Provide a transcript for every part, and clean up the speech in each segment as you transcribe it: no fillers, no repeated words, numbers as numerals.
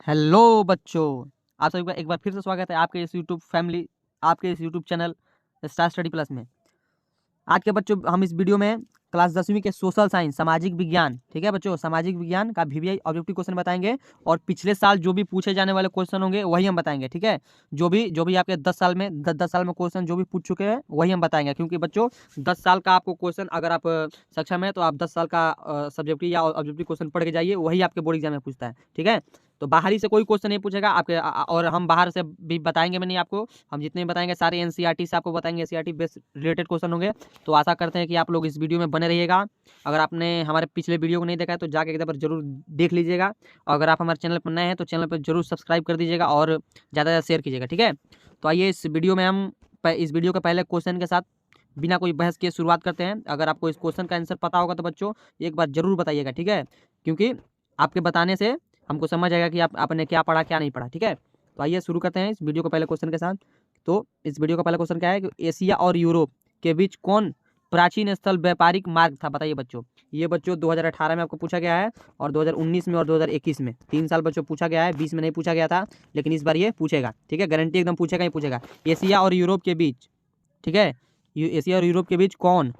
Hello बच्चों, आप सभी का एक बार फिर से स्वागत है आपके इस यूट्यूब फैमिली, आपके इस YouTube channel star study plus में। आज के बच्चों हम इस वीडियो में क्लास 10वीं के सोशल साइंस सामाजिक विज्ञान, ठीक है बच्चों, सामाजिक विज्ञान का वीवीआई ऑब्जेक्टिव क्वेश्चन बताएंगे और पिछले साल जो भी पूछे जाने वाले क्वेश्चन होंगे वही हम बताएंगे। ठीक है, जो भी आपके 10 साल में क्वेश्चन जो भी पूछ चुके हैं वही हम बताएंगे, क्योंकि बच्चों 10 साल का आपको क्वेश्चन अगर आप सक्षम है तो आप 10 साल का सब्जेक्टिव या ऑब्जेक्टिव क्वेश्चन पढ़ के जाइए, वही आपके बोर्ड एग्जाम में पूछता है। ठीक है, तो बाहरी से कोई क्वेश्चन नहीं पूछेगा आपके और हम बाहर से भी बताएंगे भी नहीं आपको। हम जितने भी बताएंगे सारे एनसीईआरटी से आपको बताएंगे, एनसीईआरटी बेस्ड रिलेटेड क्वेश्चन होंगे। तो आशा करते हैं कि आप लोग इस वीडियो में बने रहिएगा। अगर आपने हमारे पिछले वीडियो को नहीं देखा है तो जाके एक बार जरूर देख लीजिएगा। अगर आप हमारे चैनल पर नए हैं तो चैनल पर जरूर सब्सक्राइब कर दीजिएगा और ज़्यादा से ज़्यादा शेयर कीजिएगा। ठीक है, तो आइए इस वीडियो में हम इस वीडियो के पहले क्वेश्चन के साथ बिना कोई बहस के शुरुआत करते हैं। अगर आपको इस क्वेश्चन का आंसर पता होगा तो बच्चों एक बार जरूर बताइएगा। ठीक है, क्योंकि आपके बताने से हमको समझ आएगा कि आपने क्या पढ़ा क्या नहीं पढ़ा। ठीक है, तो आइए शुरू करते हैं इस वीडियो को पहले क्वेश्चन के साथ। तो इस वीडियो का पहला क्वेश्चन क्या है कि एशिया और यूरोप के बीच कौन प्राचीन स्थल व्यापारिक मार्ग था? बताइए बच्चों। ये बच्चों 2018 में आपको पूछा गया है और 2019 में और 2021 में 3 साल बच्चों पूछा गया है। 20 में नहीं पूछा गया था, लेकिन इस बार ये पूछेगा। ठीक है, गारंटी एकदम पूछेगा ही पूछेगा। एशिया और यूरोप के बीच, ठीक है, एशिया और यूरोप के बीच कौन,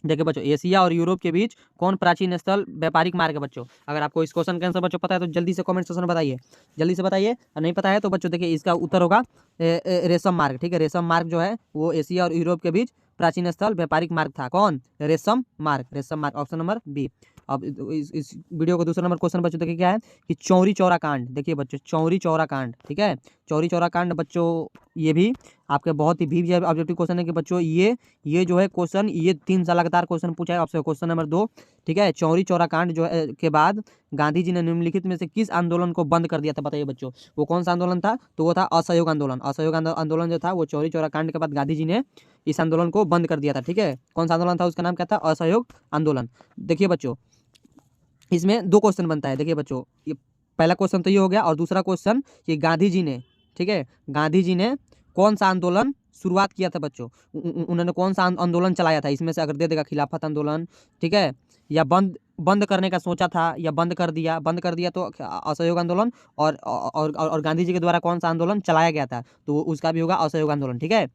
देखिए बच्चों, एशिया और यूरोप के बीच कौन प्राचीन स्थल व्यापारिक मार्ग है? बच्चों अगर आपको इस क्वेश्चन का आंसर बच्चों पता है तो जल्दी से कमेंट सेक्शन में बताइए, जल्दी से बताइए। और नहीं पता है तो बच्चों देखिए इसका उत्तर होगा रेशम मार्ग। ठीक है, रेशम मार्ग जो है वो एशिया और यूरोप के बीच प्राचीन स्थल व्यापारिक मार्ग था। कौन? रेशम मार्ग, रेशम मार्ग, ऑप्शन नंबर बी। अब इस वीडियो का दूसरा नंबर क्वेश्चन बच्चों देखिए क्या है कि चौरी चौरा कांड। देखिए बच्चों चौरी चौरा कांड, ठीक है, चौरी चौरा कांड बच्चों ये भी आपके बहुत ही भी ऑब्जेक्टिव क्वेश्चन है कि बच्चों ये जो है क्वेश्चन, ये 3 साल लगातार क्वेश्चन पूछा है आपसे। क्वेश्चन नंबर 2, ठीक है, चौरी चौरा कांड जो है के बाद गांधी जी ने निम्नलिखित में से किस आंदोलन को बंद कर दिया था? बताइए बच्चों, वो कौन सा आंदोलन था? तो वो था असहयोग आंदोलन। असहयोग आंदोलन जो था वो चौरी चौरा कांड के बाद गांधी जी ने इस आंदोलन को बंद कर दिया था। ठीक है, कौन सा आंदोलन था? उसका नाम क्या था? असहयोग आंदोलन। देखिए बच्चों इसमें 2 क्वेश्चन बनता है। देखिए बच्चों ये पहला क्वेश्चन तो ये हो गया और दूसरा क्वेश्चन कि गांधी जी ने, ठीक है, गांधी जी ने कौन सा आंदोलन शुरुआत किया था? बच्चों उन्होंने कौन सा आंदोलन चलाया था? इसमें से अगर दे देगा खिलाफत आंदोलन, ठीक है, या बंद बंद करने का सोचा था या बंद कर दिया, बंद कर दिया तो असहयोग आंदोलन। और गांधी जी के द्वारा कौन सा आंदोलन चलाया गया था? तो उसका भी होगा असहयोग आंदोलन। ठीक है,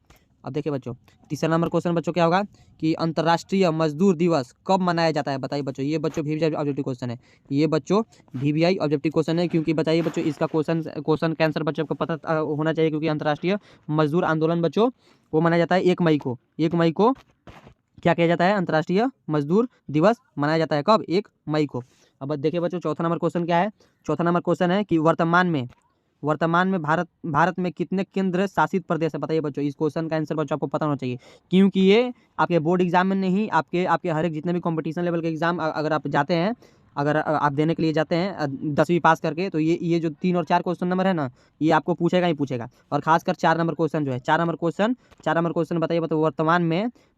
अब देखिए बच्चों तीसरा नंबर क्वेश्चन बच्चों क्या होगा कि अंतर्राष्ट्रीय मजदूर दिवस कब मनाया जाता है? बताइए बच्चों, ये बच्चों वीवीआई ऑब्जेक्टिव क्वेश्चन है, ये बच्चों वीवीआई ऑब्जेक्टिव क्वेश्चन है। क्योंकि बताइए बच्चों इसका क्वेश्चन का आंसर बच्चों को पता होना चाहिए, क्योंकि अंतर्राष्ट्रीय मजदूर आंदोलन बच्चों वो मनाया जाता है 1 मई को। 1 मई को क्या किया जाता है? अंतर्राष्ट्रीय मजदूर दिवस मनाया जाता है। कब? 1 मई को। अब देखिए बच्चों चौथा नंबर क्वेश्चन क्या है? चौथा नंबर क्वेश्चन है कि वर्तमान में भारत में कितने केंद्र शासित प्रदेश है? बताइए बच्चों, इस क्वेश्चन का आंसर बच्चों आपको पता होना चाहिए, क्योंकि ये आपके बोर्ड एग्जाम में नहीं, आपके आपके हर एक जितने भी कंपटीशन लेवल के एग्जाम अगर आप जाते हैं, अगर आप देने के लिए जाते हैं 10वीं पास करके, तो ये जो 3 और 4 क्वेश्चन नंबर है ना, ये आपको पूछेगा ही पूछेगा। और खासकर 4 नंबर क्वेश्चन जो है, 4 नंबर क्वेश्चन बताइए बताओ,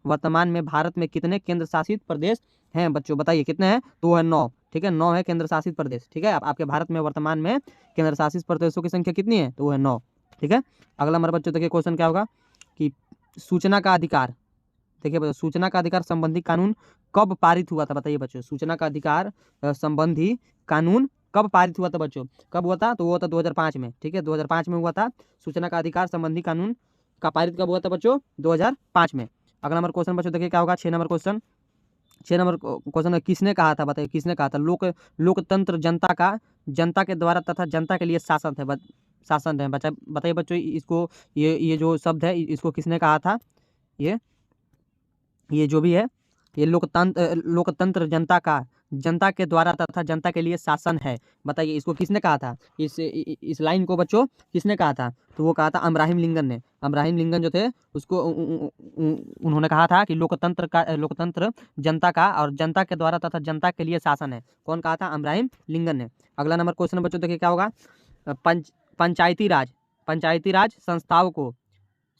वर्तमान में भारत में कितने केंद्र शासित प्रदेश हैं? बच्चों बताइए कितने हैं? तो वो है 9। ठीक है, 9 है केंद्र शासित प्रदेश। ठीक है, आपके भारत में वर्तमान में केंद्र शासित प्रदेशों की संख्या कितनी है? तो वो है 9। ठीक है, अगला हमारे बच्चों देखिए क्वेश्चन क्या होगा कि सूचना का अधिकार, देखिए बच्चों सूचना का अधिकार संबंधी कानून कब पारित हुआ था? बताइए बच्चों, सूचना का अधिकार संबंधी कानून कब पारित हुआ था? बच्चों कब हुआ था? तो वो था 2005 में। ठीक है, 2005 में हुआ था सूचना का अधिकार संबंधी कानून का पारित कब हुआ था बच्चों? 2005 में। अगला नंबर क्वेश्चन बच्चों देखिए क्या होगा 6 नंबर क्वेश्चन। 6 नंबर क्वेश्चन किसने कहा था? बताइए किसने कहा था? लोकतंत्र जनता के द्वारा तथा जनता के लिए शासन है। शासन है बच्चा, बताइए बच्चों इसको, ये जो शब्द है इसको किसने कहा था? ये जो भी है, ये लोकतंत्र जनता के द्वारा तथा जनता के लिए शासन है। बताइए इसको किसने कहा था? इस लाइन को बच्चों किसने कहा था? तो वो कहा था अब्राहम लिंकन ने। अब्राहम लिंकन जो थे उसको उन्होंने कहा था कि लोकतंत्र जनता का और जनता के द्वारा तथा जनता के लिए शासन है। कौन कहा था? अब्राहम लिंकन ने। अगला नंबर क्वेश्चन बच्चों देखिए क्या होगा पंचायती राज संस्थाओं को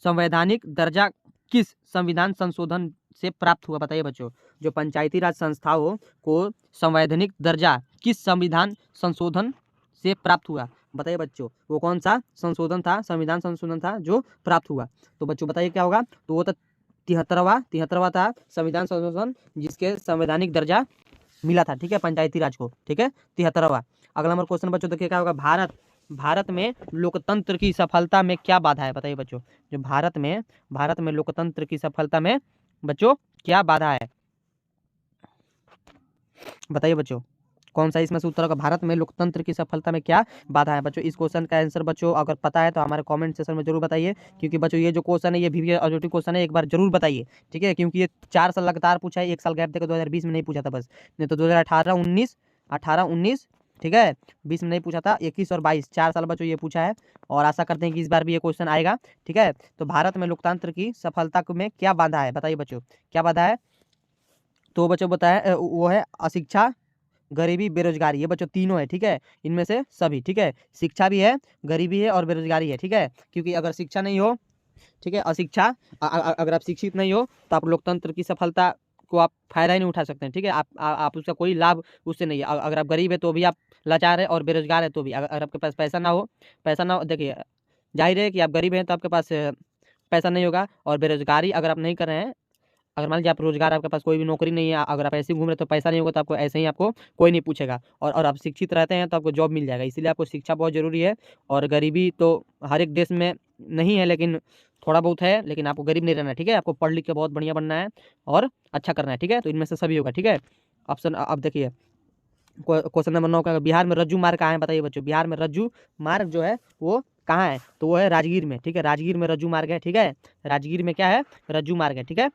संवैधानिक दर्जा किस संविधान संशोधन से प्राप्त हुआ? बताइए बच्चों, जो पंचायती राज संस्थाओं को संवैधानिक दर्जा किस संविधान संशोधन से प्राप्त हुआ? बताइए बच्चों वो कौन सा संशोधन था, संविधान संशोधन था जो प्राप्त हुआ? तो बच्चों बताइए क्या होगा? तो वो था 73वां था संविधान संशोधन, जिसके संवैधानिक दर्जा मिला था, ठीक है, पंचायती राज को, ठीक है, 73वां। अगला नंबर क्वेश्चन बच्चों देखिए क्या होगा, भारत में लोकतंत्र की सफलता में क्या बाधा है, बताइए बच्चों। जो भारत में लोकतंत्र की सफलता में बच्चों क्या बाधा है, बताइए बच्चों। कौन सा इसमें से उत्तर होगा, भारत में लोकतंत्र की सफलता में क्या बाधा है बच्चों। इस क्वेश्चन का आंसर बच्चों अगर पता है तो हमारे कमेंट सेक्शन में जरूर बताइए, क्योंकि बच्चों ये जो क्वेश्चन है ये वीवीआई ऑब्जेक्टिव क्वेश्चन है, एक बार जरूर बताइए, ठीक है, क्योंकि ये 4 साल लगातार पूछा है, 1 साल गैप देकर 2020 में नहीं पूछा था बस, नहीं तो 2018 19, ठीक है, 20 में नहीं पूछा था, 21 और 22 4 साल बच्चों ये पूछा है, और आशा करते हैं कि इस बार भी ये क्वेश्चन आएगा, ठीक है। तो भारत में लोकतंत्र की सफलता में क्या बाधा है, बताइए बच्चों, क्या बाधा है। तो बच्चों बताया वो है अशिक्षा, गरीबी, बेरोजगारी, ये बच्चों तीनों है, ठीक है, इनमें से सभी, ठीक है, शिक्षा भी है, गरीबी है और बेरोजगारी है, ठीक है, क्योंकि अगर शिक्षा नहीं हो, ठीक है, अशिक्षा, अगर आप शिक्षित नहीं हो तो आप लोकतंत्र की सफलता को आप फायदा ही नहीं उठा सकते हैं, ठीक है, आप उसका कोई लाभ उससे नहीं है। अगर आप गरीब है तो भी आप लाचार है, और बेरोजगार है तो भी, अगर आपके पास पैसा ना हो, देखिए जाहिर है कि आप गरीब हैं तो आपके पास पैसा नहीं होगा, और बेरोजगारी अगर आप नहीं कर रहे हैं, अगर मान लीजिए आप रोजगार, आपके पास कोई भी नौकरी नहीं है, अगर आप ऐसे ही घूम रहे तो पैसा नहीं होगा, तो आपको ऐसे ही आपको कोई नहीं पूछेगा, और आप शिक्षित रहते हैं तो आपको जॉब मिल जाएगा, इसीलिए आपको शिक्षा बहुत ज़रूरी है। और गरीबी तो हर एक देश में नहीं है, लेकिन थोड़ा बहुत है, लेकिन आपको गरीब नहीं रहना है, ठीक है, आपको पढ़ लिख के बहुत बढ़िया बनना है और अच्छा करना है, ठीक है, तो इनमें से सभी होगा, ठीक है। ऑप्शन अब देखिए, क्वेश्चन नंबर 9 का, बिहार में रज्जू मार्ग कहाँ है, बताइए बच्चों। बिहार में रज्जू मार्ग जो है वो कहाँ है, तो वो है राजगीर में, ठीक है, राजगीर में रज्जू मार्ग है, ठीक है, राजगीर में क्या है, रज्जू मार्ग है, ठीक है,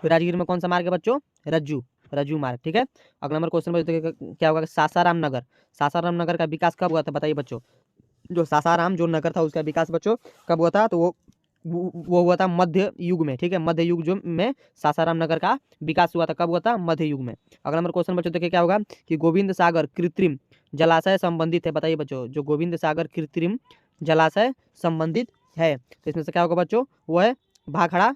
राजगीर में कौन सा मार्ग है बच्चों, रज्जू मार्ग, ठीक है। अगला नंबर क्वेश्चन बच्चों क्या होगा, सासाराम नगर का विकास कब हुआ था, बताइए बच्चों। जो सासाराम जो नगर था उसका विकास बच्चों कब हुआ था, तो वो हुआ था मध्य युग में, ठीक है, मध्य युग जो में सासाराम नगर का विकास हुआ था, कब हुआ था, मध्य युग में। अगला नंबर क्वेश्चन बच्चों देखिए क्या होगा, कि गोविंद सागर कृत्रिम जलाशय संबंधित है, बताइए बच्चों। जो गोविंद सागर कृत्रिम जलाशय संबंधित है, तो इसमें से क्या होगा बच्चों, वो है भाखड़ा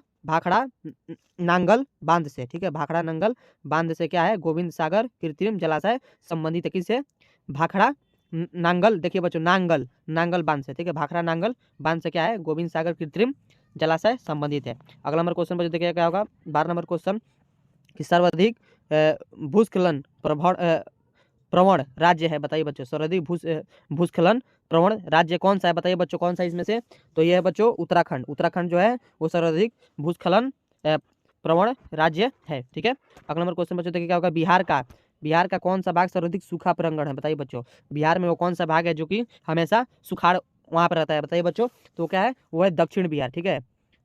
नांगल बांध से, ठीक है, भाखड़ा नांगल बांध से क्या है, गोविंद सागर कृत्रिम जलाशय संबंधित है, किससे, भाखड़ा नांगल, देखिए बच्चों, नांगल बांध से, ठीक है, भाखड़ा नांगल बांध से क्या है, गोविंद सागर कृत्रिम जलाशय संबंधित है। अगला नंबर क्वेश्चन बच्चों देखिए क्या होगा, 12 नंबर क्वेश्चन, कि सर्वाधिक भूस्खलन प्रवण राज्य है, बताइए बच्चों। सर्वाधिक भूस्खलन प्रवण राज्य कौन सा है, बताइए बच्चों, कौन सा इसमें से, तो ये है बच्चों उत्तराखंड जो है वो सर्वाधिक भूस्खलन प्रवण राज्य है, ठीक है। अगला नंबर क्वेश्चन बच्चों देखिए क्या होगा, बिहार का कौन सा भाग सर्वाधिक सूखा प्रांगण है, बताइए बच्चों। बिहार में वो कौन सा भाग है जो कि हमेशा सुखाड़ वहाँ पर रहता है, बताइए बच्चों, तो क्या है, वो है दक्षिण बिहार, ठीक है।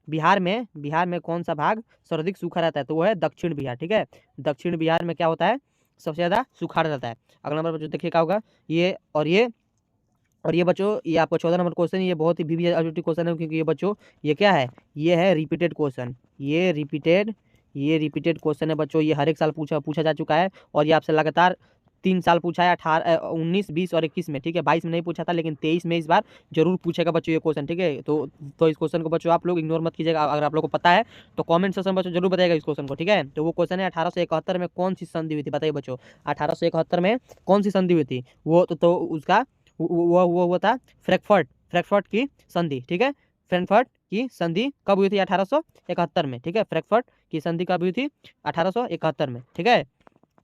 बिहार में कौन सा भाग सर्वाधिक सूखा रहता है, तो वो है दक्षिण बिहार, ठीक है। दक्षिण बिहार में क्या होता है, सबसे ज़्यादा सुखाड़ रहता है। अगला नंबर बच्चों देखिए क्या होगा, ये बच्चों, ये आपको 14 नंबर क्वेश्चन, ये बहुत ही वीवीआई क्वेश्चन है, क्योंकि ये बच्चों ये क्या है, ये है रिपीटेड क्वेश्चन, ये रिपीटेड क्वेश्चन है बच्चों, ये हर एक साल पूछा जा चुका है, और ये आपसे लगातार 3 साल पूछा है, 19, 20 और 21 में, ठीक है, 22 में नहीं पूछा था, लेकिन 23 में इस बार जरूर पूछेगा बच्चों ये क्वेश्चन, ठीक है। तो इस क्वेश्चन को बच्चों आप लोग इग्नोर मत कीजिएगा, अगर आप लोग को पता है तो कमेंट सेक्शन बच्चों जरूर बताइएगा इस क्वेश्चन को, ठीक है। तो वो क्वेश्चन है 1871 में कौन सी संधि हुई थी, बताइए बच्चों। 1871 में कौन सी संधि हुई थी, वो तो उसका वो हुआ था फ्रैंकफर्ट की संधि, ठीक है। फ्रैंकफर्ट की संधि कब हुई थी, 1871 में, ठीक है। फ्रैंकफर्ट की संधि कब हुई थी, 1871 में, ठीक है।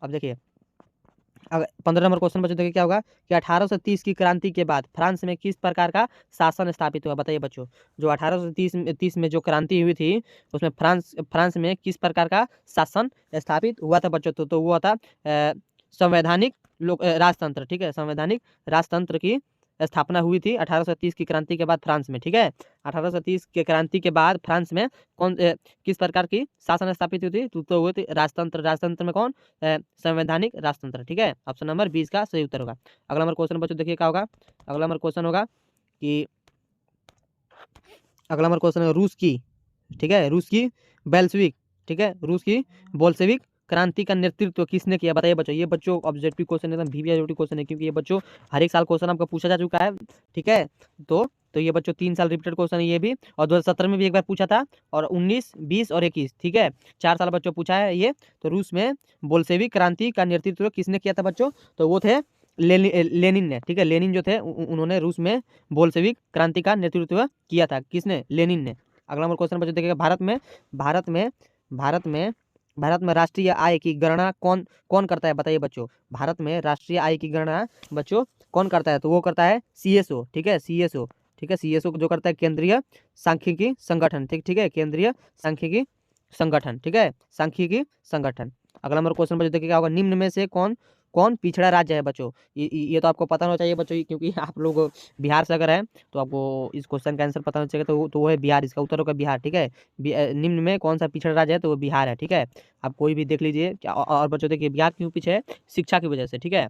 अब देखिए, अब 15 नंबर क्वेश्चन बच्चों देखिए क्या होगा, कि 1830 की क्रांति के बाद फ्रांस में किस प्रकार का शासन स्थापित हुआ, बताइए बच्चों। जो 1830 में जो क्रांति हुई थी, उसमें फ्रांस में किस प्रकार का शासन स्थापित हुआ था बच्चों, तो वो था संवैधानिक राजतंत्र, ठीक है, संवैधानिक राजतंत्र की स्थापना हुई थी 1830 की क्रांति के बाद फ्रांस में, ठीक है। 1830 के क्रांति के बाद फ्रांस में किस प्रकार की शासन स्थापित हुई थी, तो हुई थी राजतंत्र में कौन, संवैधानिक राजतंत्र, ठीक है। ऑप्शन नंबर 20 का सही उत्तर होगा। अगला नंबर क्वेश्चन बच्चों देखिए क्या होगा, अगला नंबर क्वेश्चन होगा कि अगला नंबर क्वेश्चन है रूस की, ठीक है, रूस की बेल्शेविक, ठीक है, रूस की बोल्शेविक क्रांति का नेतृत्व किसने किया, बताइए बच्चों। ये बच्चों ऑब्जेक्टिव क्वेश्चन है, वीवीआई क्वेश्चन है, क्योंकि ये बच्चों हर एक साल क्वेश्चन आपको पूछा जा चुका है, ठीक है। तो ये बच्चों 3 साल रिपीटेड क्वेश्चन है ये भी, और 2017 में भी एक बार पूछा था, और 19, 20 और 21, ठीक है, 4 साल बच्चों पूछा है ये। तो रूस में बोल्शेविक क्रांति का नेतृत्व किसने किया था बच्चों, तो वो थे लेनिन ने, ठीक है। लेनिन जो थे उन्होंने रूस में बोल्शेविक क्रांति का नेतृत्व किया था, किसने, लेनिन ने। अगला नंबर क्वेश्चन बच्चों देखिएगा, भारत में भारत में राष्ट्रीय आय की गणना कौन कौन करता है, बताइए बच्चों। भारत में राष्ट्रीय आय की गणना बच्चों कौन करता है, तो वो करता है सीएसओ, ठीक है, सीएसओ, ठीक है, सीएसओ जो करता है केंद्रीय सांख्यिकी संगठन, ठीक ठीक है, केंद्रीय सांख्यिकी संगठन, ठीक है, सांख्यिकी संगठन। अगला नंबर क्वेश्चन बच्चों देखिए क्या होगा, निम्न में से कौन कौन पिछड़ा राज्य है बच्चों। ये तो आपको पता होना चाहिए बच्चों, क्योंकि आप लोग बिहार से अगर है तो आपको इस क्वेश्चन का आंसर पता होना चाहिए, तो वो है बिहार, इसका उत्तर होगा बिहार, ठीक है। निम्न में कौन सा पिछड़ा राज्य है, तो वो बिहार है, ठीक है। आप कोई भी देख लीजिए और बच्चों देखिए बिहार क्यों पीछे है, शिक्षा की वजह से, ठीक है।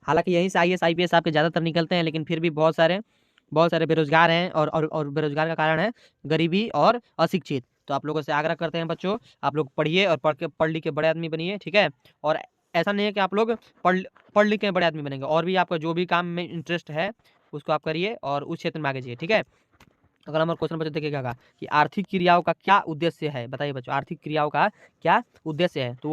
हालांकि यहीं से आईएएस आईपीएस आपके ज़्यादातर निकलते हैं, लेकिन फिर भी बहुत सारे बेरोजगार हैं, और बेरोजगार का कारण है गरीबी और अशिक्षित। तो आप लोगों से आग्रह करते हैं बच्चों, आप लोग पढ़िए और पढ़ लिख के बड़े आदमी बनिए, ठीक है। और ऐसा नहीं है कि आप लोग पढ़ पढ़ लिख के बड़े आदमी बनेंगे, और भी आपका जो भी काम में इंटरेस्ट है उसको आप करिए और उस क्षेत्र में आगे जाइए, ठीक है। अगला नंबर क्वेश्चन बच्चों देखिएगा कि आर्थिक क्रियाओं का क्या उद्देश्य है, बताइए बच्चों, आर्थिक क्रियाओं का क्या उद्देश्य है, तो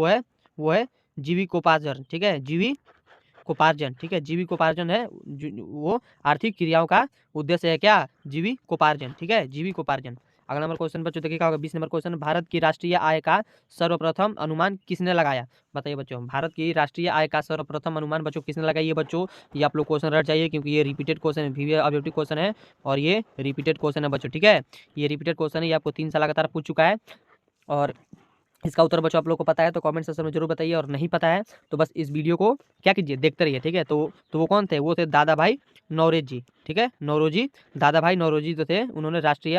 वो है जीविकोपार्जन, ठीक है, जीविकोपार्जन, ठीक है, जीविकोपार्जन है वो आर्थिक क्रियाओं का उद्देश्य है, क्या, जीविकोपार्जन, ठीक है, जीविकोपार्जन। अगला नंबर क्वेश्चन बच्चों देखिए क्या होगा, 20 नंबर क्वेश्चन, भारत की राष्ट्रीय आय का सर्वप्रथम अनुमान किसने लगाया, बताइए बच्चों, भारत की राष्ट्रीय आय का सर्वप्रथम अनुमान बच्चों किसने लगाया, ये बच्चों ये आप लोग क्वेश्चन रट जाइए, क्योंकि ये रिपीटेड क्वेश्चन है, VVI ऑब्जेक्टिव क्वेश्चन है, और ये रिपीटेड क्वेश्चन है बच्चों, ठीक है। ये रिपीटेड क्वेश्चन है, ये आपको 3 साल लगातार पूछ चुका है, और इसका उत्तर बच्चों आप लोग को पता है तो कमेंट सेक्शन में जरूर बताइए, और नहीं पता है तो बस इस वीडियो को क्या कीजिए, देखते रहिए, ठीक है। तो वो कौन थे, वो थे दादा भाई नौरोजी, ठीक है, नौरोजी, दादा भाई नौरोजी जो थे, उन्होंने राष्ट्रीय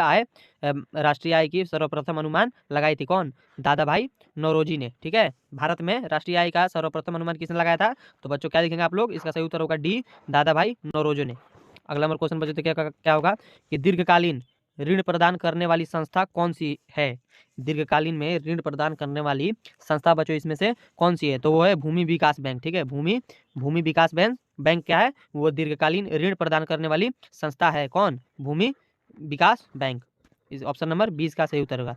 आय की सर्वप्रथम अनुमान लगाई थी, कौन, दादा भाई नौरोजी ने, ठीक है। भारत में राष्ट्रीय आय का सर्वप्रथम अनुमान किसने लगाया था, तो बच्चों क्या लिखेंगे आप लोग, इसका सही उत्तर होगा डी, दादा भाई नौरोजी ने। अगला नंबर क्वेश्चन बच्चों क्या होगा कि दीर्घकालीन ऋण प्रदान करने वाली संस्था कौन सी है, दीर्घकालीन में ऋण प्रदान करने वाली संस्था बच्चों इसमें से कौन सी है, तो वो है भूमि विकास बैंक, ठीक है, भूमि विकास बैंक क्या है, वो दीर्घकालीन ऋण प्रदान करने वाली संस्था है, कौन, भूमि विकास बैंक। इस ऑप्शन नंबर 20 का सही उत्तर होगा।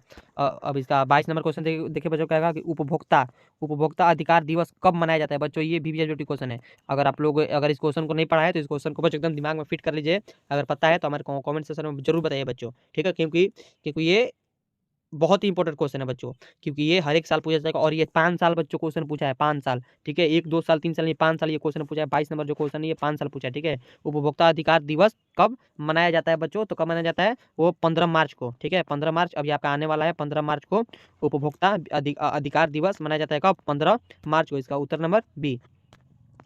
अब इसका 22 नंबर क्वेश्चन देखिए बच्चों क्या होगा कि उपभोक्ता अधिकार दिवस कब मनाया जाता है, बच्चों ये भी क्वेश्चन है। अगर आप लोग अगर इस क्वेश्चन को नहीं पढ़ा है तो इस क्वेश्चन को बच्चों एकदम दिमाग में फिट कर लीजिए, अगर पता है तो हमारे कमेंट सेक्शन में जरूर बताइए बच्चों, ठीक है, क्योंकि ये बहुत ही इंपॉर्टेंट क्वेश्चन है बच्चों, क्योंकि ये हर एक साल पूछा जाएगा, और ये 5 साल बच्चों क्वेश्चन पूछा है, 5 साल, ठीक है, 1 2 साल 3 साल नहीं, 5 साल ये क्वेश्चन पूछा है। 22 नंबर जो क्वेश्चन है ये 5 साल पूछा है, ठीक है। उपभोक्ता अधिकार दिवस कब मनाया जाता है बच्चों, तो कब मनाया जाता है, वो 15 मार्च को, ठीक है, 15 मार्च अभी आपका आने वाला है, 15 मार्च को उपभोक्ता अधिकार दिवस मनाया जाता है, कब, 15 मार्च को, इसका उत्तर नंबर बी।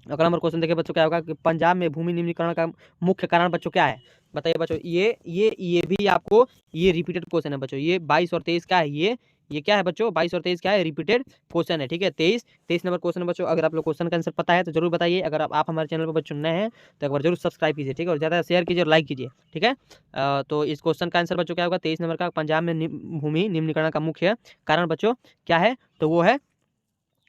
अगला नंबर क्वेश्चन देखिए बच्चों क्या होगा कि पंजाब में भूमि निम्नीकरण का मुख्य कारण बच्चों क्या है, बताइए बच्चों, ये भी आपको ये रिपीटेड क्वेश्चन है बच्चों, ये 22 और 23 क्या है, ये क्या है बच्चों, 22 और 23 क्या है, रिपीटेड क्वेश्चन है, ठीक है। 23 नंबर क्वेश्चन बच्चों, अगर आप लोग क्वेश्चन का आंसर पता है तो जरूर बताइए, अगर आप हमारे चैनल पर बच्चों नए हैं तो एक बार जरूर सब्सक्राइब कीजिए, ठीक है, और ज़्यादा शेयर कीजिए और लाइक कीजिए, ठीक है। तो इस क्वेश्चन का आंसर बच्चों क्या होगा, 23 नंबर का, पंजाब में भूमि निम्नीकरण का मुख्य कारण बच्चों क्या है, तो वो है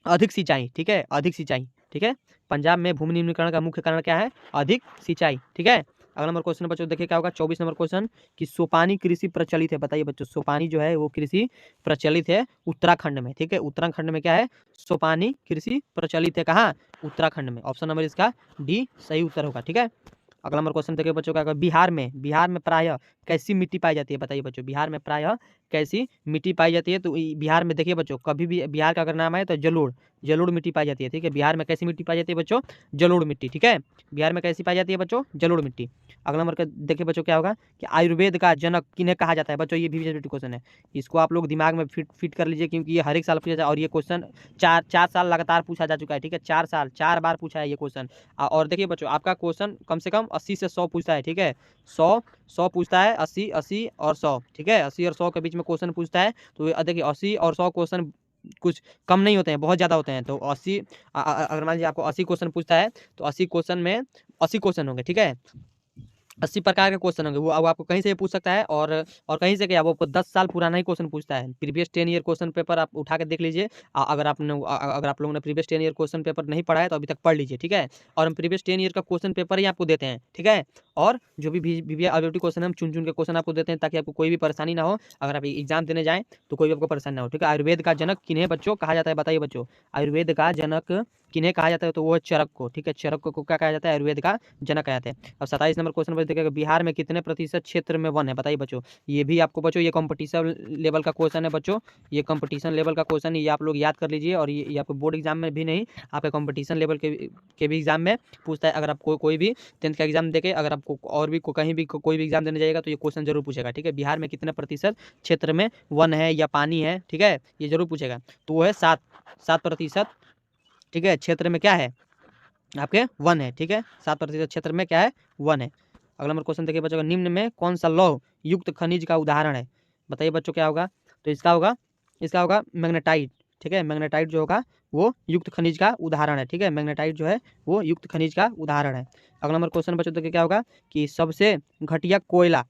अधिक सिंचाई, ठीक है, अधिक सिंचाई, ठीक है। पंजाब में भूमि निम्नीकरण का मुख्य कारण क्या है, अधिक सिंचाई, ठीक है। अगला नंबर क्वेश्चन बच्चों देखिए क्या होगा, 24 नंबर क्वेश्चन कि सोपानी कृषि प्रचलित है, बताइए बच्चों, सोपानी जो है वो कृषि प्रचलित है उत्तराखंड में, ठीक है, उत्तराखंड में क्या है, सोपानी कृषि प्रचलित है, कहाँ, उत्तराखंड में, ऑप्शन नंबर इसका डी सही उत्तर होगा, ठीक है। अगला नंबर क्वेश्चन देखिए बच्चों क्या होगा, बिहार में प्रायः कैसी मिट्टी पाई जाती है, बताइए बच्चों, बिहार में प्रायः कैसी मिट्टी पाई जाती है, तो बिहार में देखिए बच्चों, कभी भी बिहार का अगर नाम आए तो जलोढ़ मिट्टी पाई जाती है, ठीक है। बिहार में कैसी मिट्टी पाई जाती है बच्चों, जलोढ़ मिट्टी, ठीक है, बिहार में कैसी पाई जाती है बच्चों, जलोढ़ मिट्टी। अगला नंबर का देखिए बच्चों क्या होगा कि आयुर्वेद का जनक किन्हें कहा जाता है बच्चों, ये भी क्वेश्चन है, इसको आप लोग दिमाग में फिट कर लीजिए, क्योंकि ये हर एक साल पूछा जाए, और ये क्वेश्चन चार साल लगातार पूछा जा चुका है, ठीक है, 4 बार पूछा है ये क्वेश्चन। और देखिए बच्चों आपका क्वेश्चन कम से कम 80 से 100 पूछता है, ठीक है, 100 पूछता है, 80 और 100, ठीक है, 80 और 100 के बीच में क्वेश्चन पूछता है, तो देखिए 80 और 100 क्वेश्चन कुछ कम नहीं होते हैं, बहुत ज़्यादा होते हैं, तो 80 अगर मान लीजिए आपको 80 क्वेश्चन पूछता है तो 80 क्वेश्चन में 80 क्वेश्चन होंगे, ठीक है, 80 प्रकार के क्वेश्चन होंगे, वो आपको कहीं से भी पूछ सकता है, और कहीं से क्या, वो आपको 10 साल पुराना ही क्वेश्चन पूछता है। प्रीवियस 10 ईयर क्वेश्चन पेपर आप उठा के देख लीजिए, अगर आप लोगों ने प्रीवियस 10 ईयर क्वेश्चन पेपर नहीं पढ़ा है तो अभी तक पढ़ लीजिए, ठीक है। और हम प्रीवियस 10 ईयर का क्वेश्चन पेपर ही आपको देते हैं, ठीक है, और जो भी ऑब्जेक्टिव क्वेश्चन हम चुन के क्वेश्चन आपको देते हैं, ताकि आपको कोई भी परेशानी ना हो, अगर आप एग्जाम देने जाएँ तो कोई भी आपको परेशानी ना हो, ठीक है। आयुर्वेद का जनक किन्हें बच्चों कहा जाता है, बताइए बच्चों, आयुर्वेद का जनक किन्हें कहा जाता है, तो वो है चरक को। ठीक है, चरक को क्या कहा जाता है, आयुर्वेद का जनक कहा जाता है। अब 27 नंबर क्वेश्चन पर देखिएगा, बिहार में कितने प्रतिशत क्षेत्र में वन है, बताइए बच्चों। ये भी आपको बच्चों ये कॉम्पिटिशन लेवल का क्वेश्चन है बच्चों, ये कॉम्पिटिशन लेवल का क्वेश्चन है, ये आप लोग याद कर लीजिए। और ये आपको बोर्ड एग्जाम में भी नहीं, आपके कॉम्पिटिशन लेवल के भी एग्जाम में पूछता है। अगर आप कोई भी 10th का एग्जाम देके अगर आपको और भी कहीं भी कोई भी एग्जाम देने जाएगा तो ये क्वेश्चन जरूर पूछेगा। ठीक है, बिहार में कितने प्रतिशत क्षेत्र में वन है या पानी है, ठीक है, ये जरूर पूछेगा। तो वो है 7%। ठीक है, क्षेत्र में क्या है आपके, वन है। ठीक है, 7% क्षेत्र में क्या है, वन है। अगला नंबर क्वेश्चन देखिए बच्चों, निम्न में कौन सा लौह युक्त खनिज का उदाहरण है, बताइए बच्चों क्या होगा। तो इसका होगा मैग्नेटाइट। ठीक है, मैग्नेटाइट जो होगा वो युक्त खनिज का उदाहरण है। ठीक है, मैग्नेटाइट जो है वो युक्त खनिज का उदाहरण है। अगला नंबर क्वेश्चन बच्चों देखिए क्या होगा कि सबसे घटिया कोयला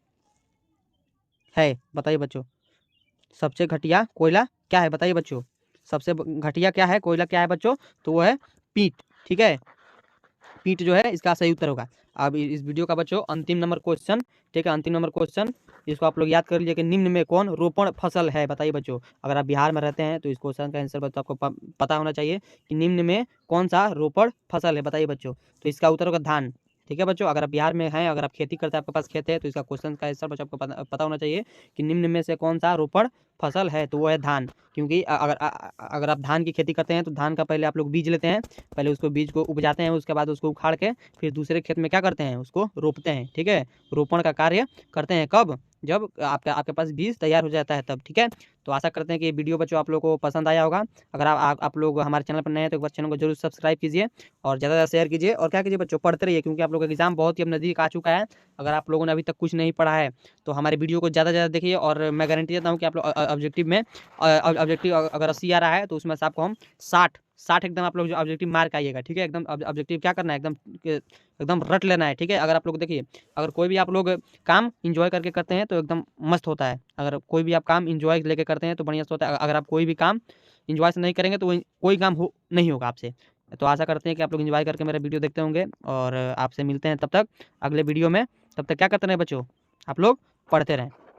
है, बताइए बच्चों। सबसे घटिया कोयला क्या है, बताइए बच्चों। सबसे घटिया क्या है, कोयला क्या है बच्चों, तो वो है पीट। ठीक है, पीट जो है इसका सही उत्तर होगा। अब इस वीडियो का बच्चों अंतिम नंबर क्वेश्चन, ठीक है, अंतिम नंबर क्वेश्चन, इसको आप लोग याद कर लीजिए कि निम्न में कौन रोपण फसल है, बताइए बच्चों। अगर आप बिहार में रहते हैं तो इस क्वेश्चन का आंसर बच्चों आपको पता होना चाहिए कि निम्न में कौन सा रोपण फसल है, बताइए बच्चों। तो इसका उत्तर होगा धान। ठीक है बच्चों, अगर आप बिहार में हैं, अगर आप खेती करते हैं, आपके पास खेत है, तो इसका क्वेश्चन का आंसर बच्चों आपको पता होना चाहिए कि निम्न में से कौन सा रोपण फसल है, तो वो है धान। क्योंकि अगर आप धान की खेती करते हैं तो धान का पहले आप लोग बीज लेते हैं, पहले उसको बीज को उपजाते हैं, उसके बाद उसको उखाड़ के फिर दूसरे खेत में क्या करते हैं, उसको रोपते हैं। ठीक है, रोपण का कार्य करते हैं कब, जब आपके पास बीज तैयार हो जाता है तब। ठीक है, तो आशा करते हैं कि ये वीडियो बच्चों आप लोगों को पसंद आया होगा। अगर आप लोग हमारे चैनल पर नए हैं तो एक बार चैनल को जरूर सब्सक्राइब कीजिए और ज़्यादा शेयर कीजिए। और क्या कीजिए बच्चों, पढ़ते रहिए, क्योंकि आप लोगों का एग्जाम बहुत ही अब नज़दीक आ चुका है। अगर आप लोगों ने अभी तक कुछ नहीं पढ़ा है तो हमारे वीडियो को ज़्यादा से ज़्यादा देखिए, और मैं गारंटी देता हूँ कि आप लोग ऑब्जेक्टिव में ऑब्जेक्टिव अगर 80 आ रहा है तो उसमें से आपको हम 60 एकदम आप लोग जो ऑब्जेक्टिव मार्क आइएगा। ठीक है, एकदम ऑब्जेक्टिव क्या करना है, एकदम रट लेना है। ठीक है, अगर आप लोग देखिए, अगर कोई भी आप लोग काम इंजॉय करके करते हैं तो एकदम मस्त होता है। अगर कोई भी आप काम इंजॉय लेके करते हैं तो बढ़िया से होता है। अगर आप कोई भी काम इंजॉय से नहीं करेंगे तो कोई काम नहीं होगा आपसे। तो आशा करते हैं कि आप लोग इंजॉय करके मेरा वीडियो देखते होंगे, और आपसे मिलते हैं तब तक अगले वीडियो में। तब तक क्या करते रहें बच्चों, आप लोग पढ़ते रहें।